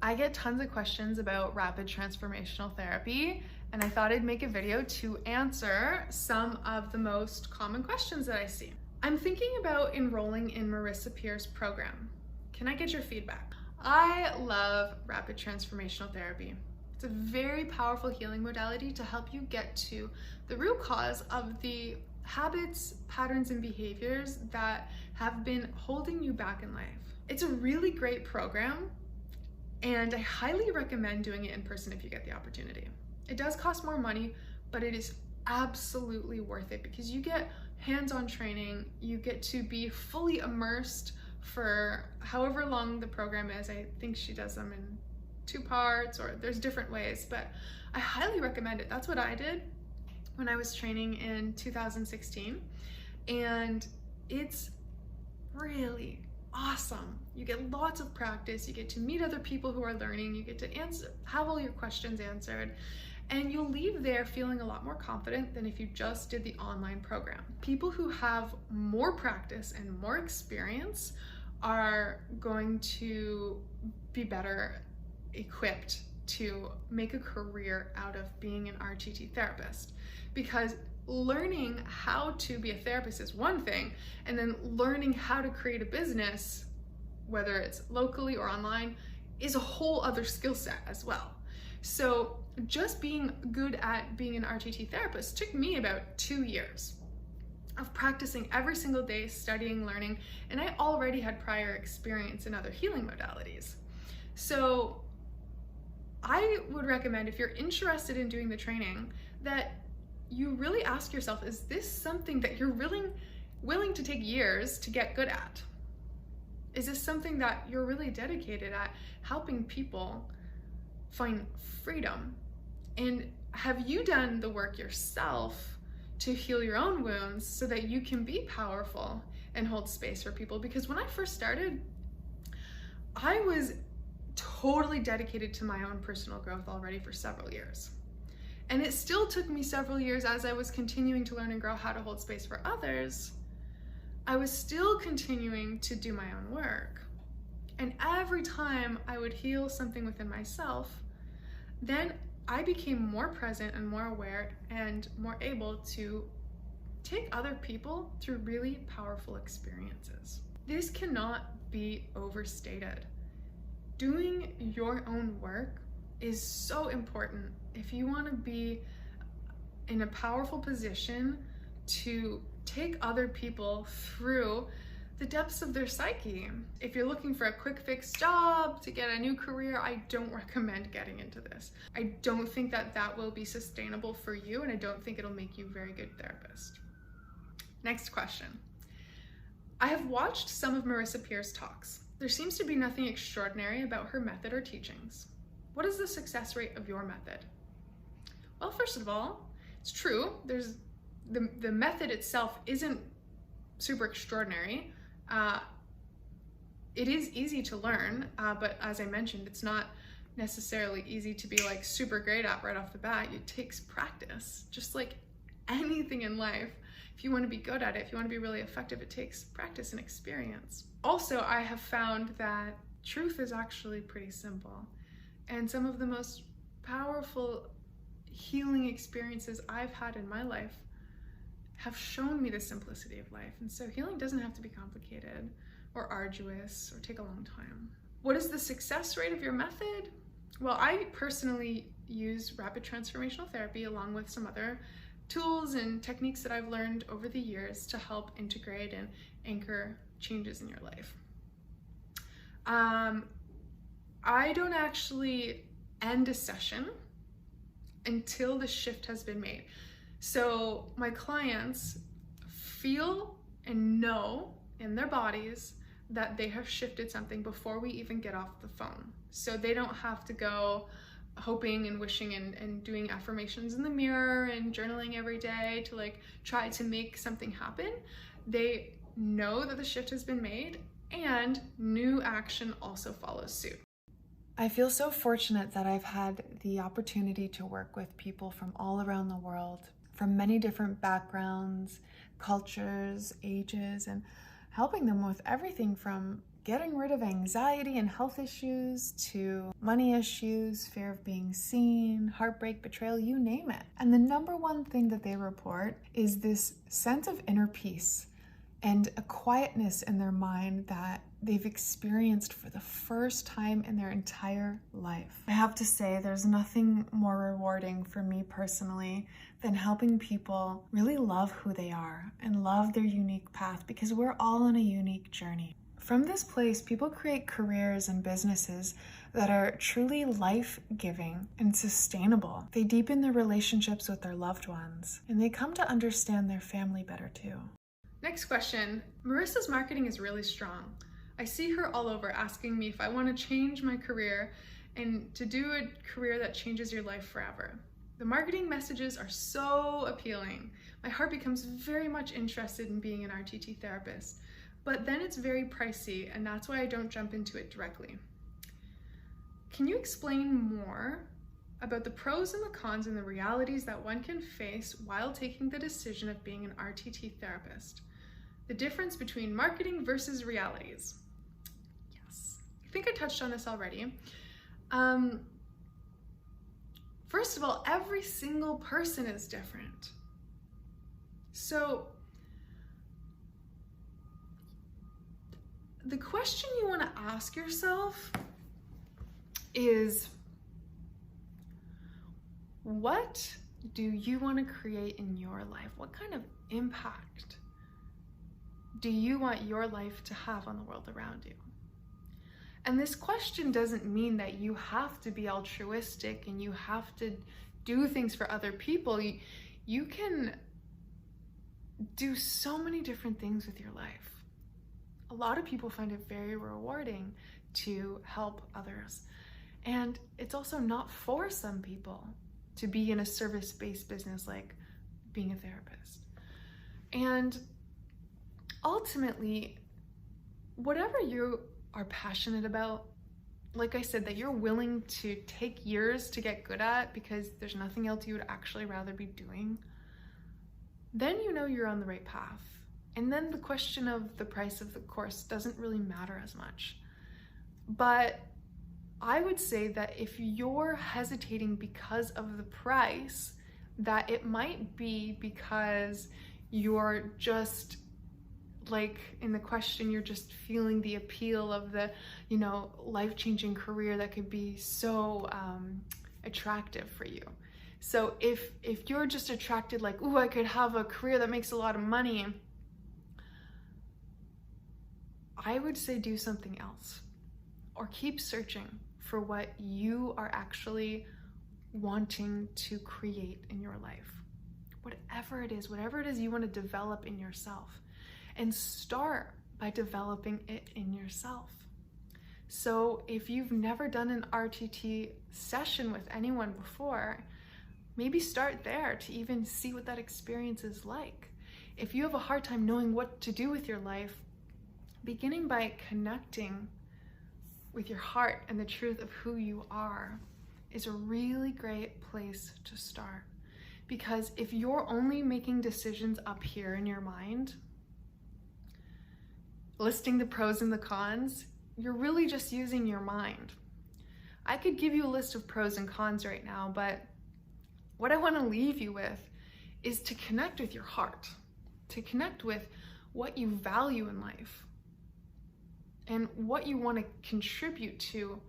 I get tons of questions about rapid transformational therapy, and I thought I'd make a video to answer some of the most common questions that I see. I'm thinking about enrolling in Marisa Peer's program. Can I get your feedback? I love rapid transformational therapy. It's a very powerful healing modality to help you get to the root cause of the habits, patterns, and behaviors that have been holding you back in life. It's a really great program, and I highly recommend doing it in person if you get the opportunity. It does cost more money, but it is absolutely worth it because you get hands-on training, you get to be fully immersed for however long the program is. I think she does them in 2 parts, or there's different ways, but I highly recommend it. That's what I did when I was training in 2016, and it's really awesome. You get lots of practice, you get to meet other people who are learning, you get to have all your questions answered, and you'll leave there feeling a lot more confident than if you just did the online program. People who have more practice and more experience are going to be better equipped to make a career out of being an RTT therapist, because learning how to be a therapist is one thing, and then learning how to create a business, whether it's locally or online, is a whole other skill set as well. So just being good at being an RTT therapist took me about 2 years of practicing every single day, studying, learning, and I already had prior experience in other healing modalities. So I would recommend, if you're interested in doing the training, that you really ask yourself, is this something that you're willing to take years to get good at? Is this something that you're really dedicated at helping people find freedom? And have you done the work yourself to heal your own wounds so that you can be powerful and hold space for people? Because when I first started, I was totally dedicated to my own personal growth already for several years. And it still took me several years as I was continuing to learn and grow how to hold space for others. I was still continuing to do my own work. And every time I would heal something within myself, then I became more present and more aware and more able to take other people through really powerful experiences. This cannot be overstated. Doing your own work is so important if you want to be in a powerful position to take other people through the depths of their psyche. If you're looking for a quick fix job to get a new career, I don't recommend getting into this. I don't think that that will be sustainable for you, and I don't think it'll make you a very good therapist. Next question. I have watched some of Marisa Peer's talks. There seems to be nothing extraordinary about her method or teachings. What is the success rate of your method? Well, first of all, it's true. There's the method itself isn't super extraordinary. It is easy to learn, but as I mentioned, it's not necessarily easy to be like super great at right off the bat. It takes practice, just like anything in life. If you want to be good at it, if you want to be really effective, it takes practice and experience. Also, I have found that truth is actually pretty simple. And some of the most powerful healing experiences I've had in my life have shown me the simplicity of life. And so healing doesn't have to be complicated or arduous or take a long time. What is the success rate of your method? Well, I personally use rapid transformational therapy along with some other tools and techniques that I've learned over the years to help integrate and anchor changes in your life. I don't actually end a session until the shift has been made. So my clients feel and know in their bodies that they have shifted something before we even get off the phone. So they don't have to go hoping and wishing and doing affirmations in the mirror and journaling every day to like try to make something happen. They know that the shift has been made and new action also follows suit. I feel so fortunate that I've had the opportunity to work with people from all around the world, from many different backgrounds, cultures, ages, and helping them with everything from getting rid of anxiety and health issues to money issues, fear of being seen, heartbreak, betrayal, you name it. And the number one thing that they report is this sense of inner peace and a quietness in their mind that they've experienced for the first time in their entire life. I have to say, there's nothing more rewarding for me personally than helping people really love who they are and love their unique path, because we're all on a unique journey. From this place, people create careers and businesses that are truly life-giving and sustainable. They deepen their relationships with their loved ones, and they come to understand their family better too. Next question. Marisa's marketing is really strong. I see her all over asking me if I want to change my career and to do a career that changes your life forever. The marketing messages are so appealing. My heart becomes very much interested in being an RTT therapist, but then it's very pricey, and that's why I don't jump into it directly. Can you explain more about the pros and the cons and the realities that one can face while taking the decision of being an RTT therapist? The difference between marketing versus realities. Yes, I think I touched on this already. First of all, every single person is different. So the question you want to ask yourself is, what do you want to create in your life? What kind of impact do you want your life to have on the world around you? And this question doesn't mean that you have to be altruistic and you have to do things for other people. You can do so many different things with your life. A lot of people find it very rewarding to help others. And it's also not for some people to be in a service-based business like being a therapist. And ultimately, whatever you are passionate about, like I said, that you're willing to take years to get good at because there's nothing else you would actually rather be doing, then you know you're on the right path. And then the question of the price of the course doesn't really matter as much. But I would say that if you're hesitating because of the price, that it might be because you're just, like in the question, you're just feeling the appeal of the, life-changing career that could be so attractive for you. So if you're just attracted like, ooh, I could have a career that makes a lot of money, I would say do something else, or keep searching for what you are actually wanting to create in your life. Whatever it is you want to develop in yourself. And start by developing it in yourself. So if you've never done an RTT session with anyone before, maybe start there to even see what that experience is like. If you have a hard time knowing what to do with your life, beginning by connecting with your heart and the truth of who you are is a really great place to start. Because if you're only making decisions up here in your mind, listing the pros and the cons, you're really just using your mind. I could give you a list of pros and cons right now, but what I want to leave you with is to connect with your heart, to connect with what you value in life and what you want to contribute to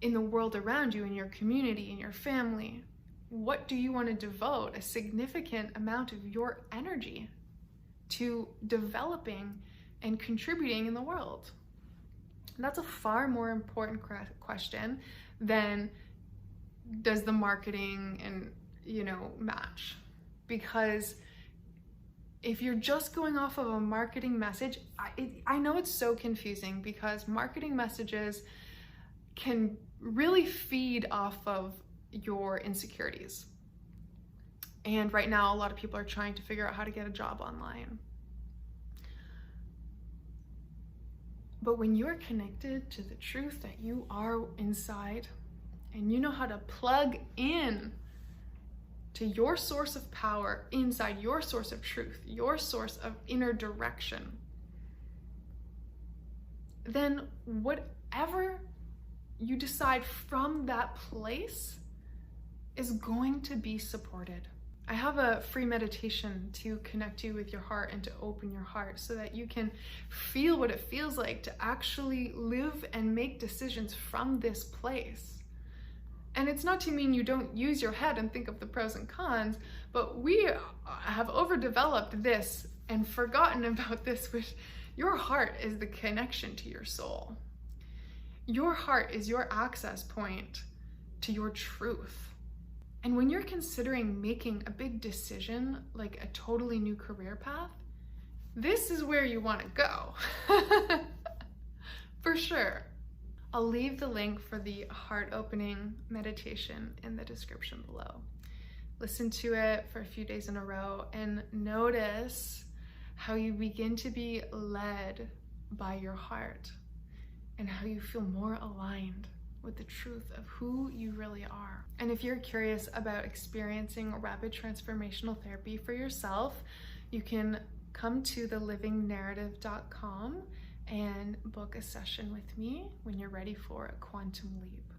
in the world around you, in your community, in your family. What do you want to devote a significant amount of your energy to developing and contributing in the world? And that's a far more important question than does the marketing and match. Because if you're just going off of a marketing message, I know it's so confusing because marketing messages can really feed off of your insecurities. And right now, a lot of people are trying to figure out how to get a job online. But when you're connected to the truth that you are inside, and you know how to plug in to your source of power inside, your source of truth, your source of inner direction, then whatever you decide from that place is going to be supported. I have a free meditation to connect you with your heart and to open your heart so that you can feel what it feels like to actually live and make decisions from this place. And it's not to mean you don't use your head and think of the pros and cons, but we have overdeveloped this and forgotten about this, which your heart is the connection to your soul. Your heart is your access point to your truth. And when you're considering making a big decision, like a totally new career path, this is where you want to go. For sure. I'll leave the link for the heart opening meditation in the description below. Listen to it for a few days in a row and notice how you begin to be led by your heart and how you feel more aligned with the truth of who you really are. And if you're curious about experiencing rapid transformational therapy for yourself, you can come to thelivingnarrative.com and book a session with me when you're ready for a quantum leap.